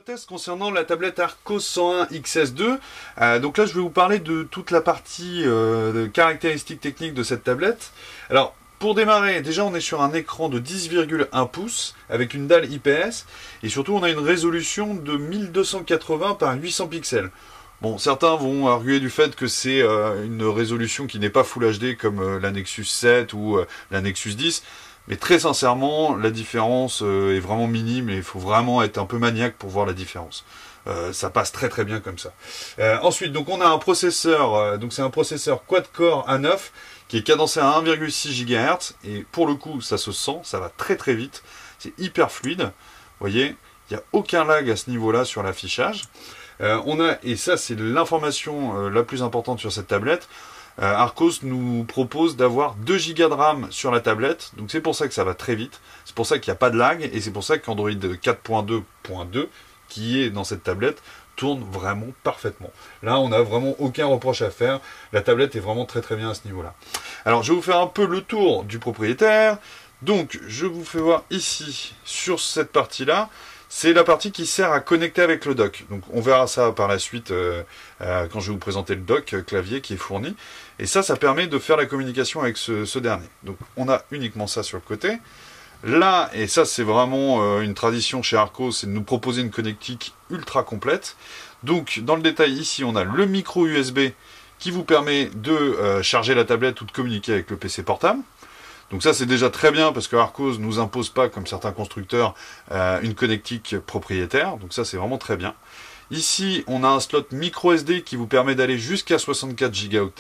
test concernant la tablette Archos 101 XS2. Donc là, je vais vous parler de toute la partie de caractéristiques techniques de cette tablette. Alors, pour démarrer, déjà on est sur un écran de 10,1 pouces avec une dalle IPS et surtout on a une résolution de 1280 par 800 pixels. Bon, certains vont arguer du fait que c'est une résolution qui n'est pas Full HD comme la Nexus 7 ou la Nexus 10. Mais très sincèrement, la différence est vraiment minime et il faut vraiment être un peu maniaque pour voir la différence. Ça passe très très bien comme ça. Ensuite, donc on a un processeur, donc c'est un processeur quad-core A9 qui est cadencé à 1,6 GHz et pour le coup, ça se sent, ça va très très vite. C'est hyper fluide. Vous voyez, il n'y a aucun lag à ce niveau-là sur l'affichage. Et ça c'est l'information la plus importante sur cette tablette. Archos nous propose d'avoir 2 Go de RAM sur la tablette, donc c'est pour ça que ça va très vite, c'est pour ça qu'il n'y a pas de lag, et c'est pour ça qu'Android 4.2.2, qui est dans cette tablette, tourne vraiment parfaitement. Là, on n'a vraiment aucun reproche à faire, la tablette est vraiment très très bien à ce niveau-là. Alors, je vais vous faire un peu le tour du propriétaire, donc je vous fais voir ici, sur cette partie-là, c'est la partie qui sert à connecter avec le dock. Donc on verra ça par la suite quand je vais vous présenter le dock clavier qui est fourni. Et ça permet de faire la communication avec ce dernier. Donc on a uniquement ça sur le côté. Là, et ça c'est vraiment une tradition chez Archos, c'est de nous proposer une connectique ultra complète. Donc dans le détail ici, on a le micro USB qui vous permet de charger la tablette ou de communiquer avec le PC portable. Donc ça c'est déjà très bien parce que Archos nous impose pas, comme certains constructeurs, une connectique propriétaire. Donc ça c'est vraiment très bien. Ici on a un slot micro SD qui vous permet d'aller jusqu'à 64 Go.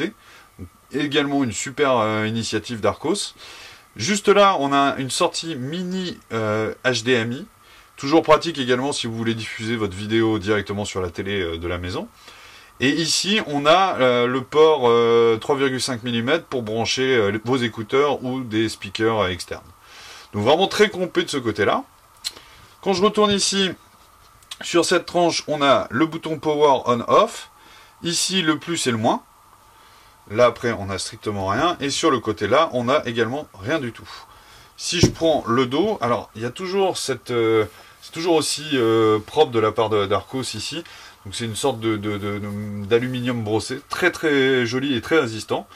Également une super initiative d'Archos. Juste là on a une sortie mini HDMI. Toujours pratique également si vous voulez diffuser votre vidéo directement sur la télé de la maison. Et ici, on a le port 3,5 mm pour brancher vos écouteurs ou des speakers externes. Donc vraiment très complet de ce côté-là. Quand je retourne ici, sur cette tranche, on a le bouton Power On-Off. Ici, le plus et le moins. Là, après, on n'a strictement rien. Et sur le côté-là, on n'a également rien du tout. Si je prends le dos, alors, il y a toujours cette... c'est toujours aussi propre de la part d'Archos ici. Donc c'est une sorte d'aluminium brossé, très très joli et très résistant.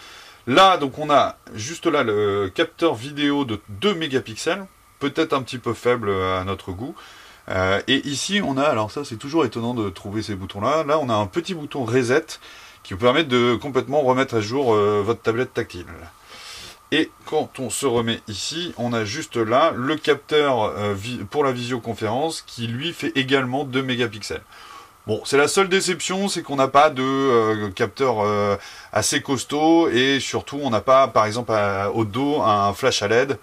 Là, donc on a juste là le capteur vidéo de 2 mégapixels, peut-être un petit peu faible à notre goût. Et ici on a, alors ça c'est toujours étonnant de trouver ces boutons-là, là on a un petit bouton Reset qui vous permet de complètement remettre à jour votre tablette tactile. Et quand on se remet ici, on a juste là le capteur pour la visioconférence qui lui fait également 2 mégapixels. Bon, c'est la seule déception, c'est qu'on n'a pas de capteur assez costaud et surtout on n'a pas, par exemple, au dos, un flash à LED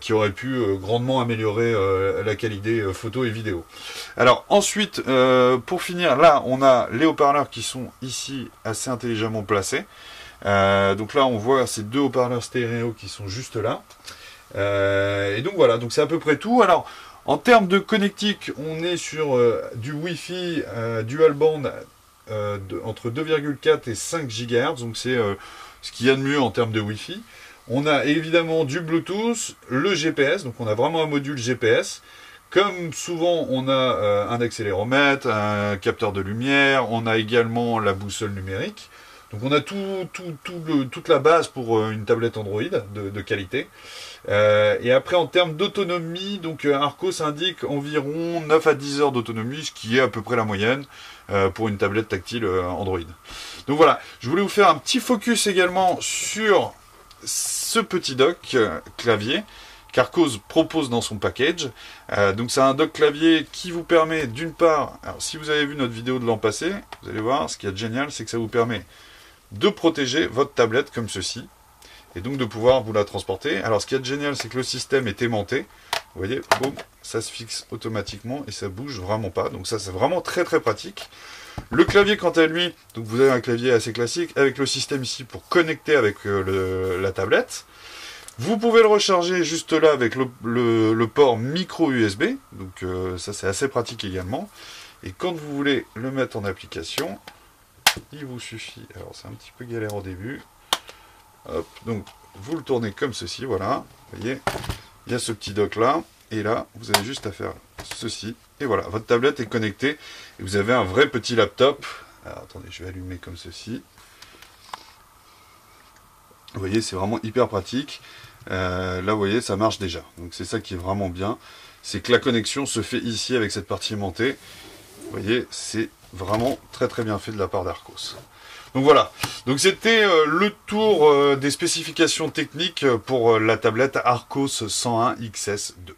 qui aurait pu grandement améliorer la qualité photo et vidéo. Alors ensuite, pour finir, là on a les haut-parleurs qui sont ici assez intelligemment placés. Donc là on voit ces 2 haut-parleurs stéréo qui sont juste là. Et donc voilà, donc c'est à peu près tout. Alors, en termes de connectique, on est sur du Wi-Fi dual band entre 2,4 et 5 GHz, donc c'est ce qu'il y a de mieux en termes de Wi-Fi. On a évidemment du Bluetooth, le GPS, donc on a vraiment un module GPS. Comme souvent, on a un accéléromètre, un capteur de lumière, on a également la boussole numérique. Donc on a toute la base pour une tablette Android de qualité. Et après en termes d'autonomie, donc Archos indique environ 9 à 10 heures d'autonomie, ce qui est à peu près la moyenne pour une tablette tactile Android. Donc voilà, je voulais vous faire un petit focus également sur ce petit dock clavier qu'Archos propose dans son package. Donc c'est un dock clavier qui vous permet d'une part, alors si vous avez vu notre vidéo de l'an passé, vous allez voir, ce qui est génial, c'est que ça vous permet de protéger votre tablette comme ceci, et donc de pouvoir vous la transporter. Alors ce qui est génial, c'est que le système est aimanté, vous voyez, boum, ça se fixe automatiquement et ça bouge vraiment pas, donc ça c'est vraiment très très pratique. Le clavier quant à lui, donc vous avez un clavier assez classique, avec le système ici pour connecter avec la tablette. Vous pouvez le recharger juste là avec le port micro USB, donc ça c'est assez pratique également. Et quand vous voulez le mettre en application, il vous suffit, alors c'est un petit peu galère au début, hop, donc vous le tournez comme ceci, voilà, vous voyez, il y a ce petit dock là, et là, vous avez juste à faire ceci. Et voilà, votre tablette est connectée. Et vous avez un vrai petit laptop. Alors attendez, je vais allumer comme ceci. Vous voyez, c'est vraiment hyper pratique. Là, vous voyez, ça marche déjà. Donc c'est ça qui est vraiment bien. C'est que la connexion se fait ici avec cette partie aimantée. Vous voyez, c'est vraiment très très bien fait de la part d'Arcos. Donc voilà, donc c'était le tour des spécifications techniques pour la tablette Arcos 101 XS2.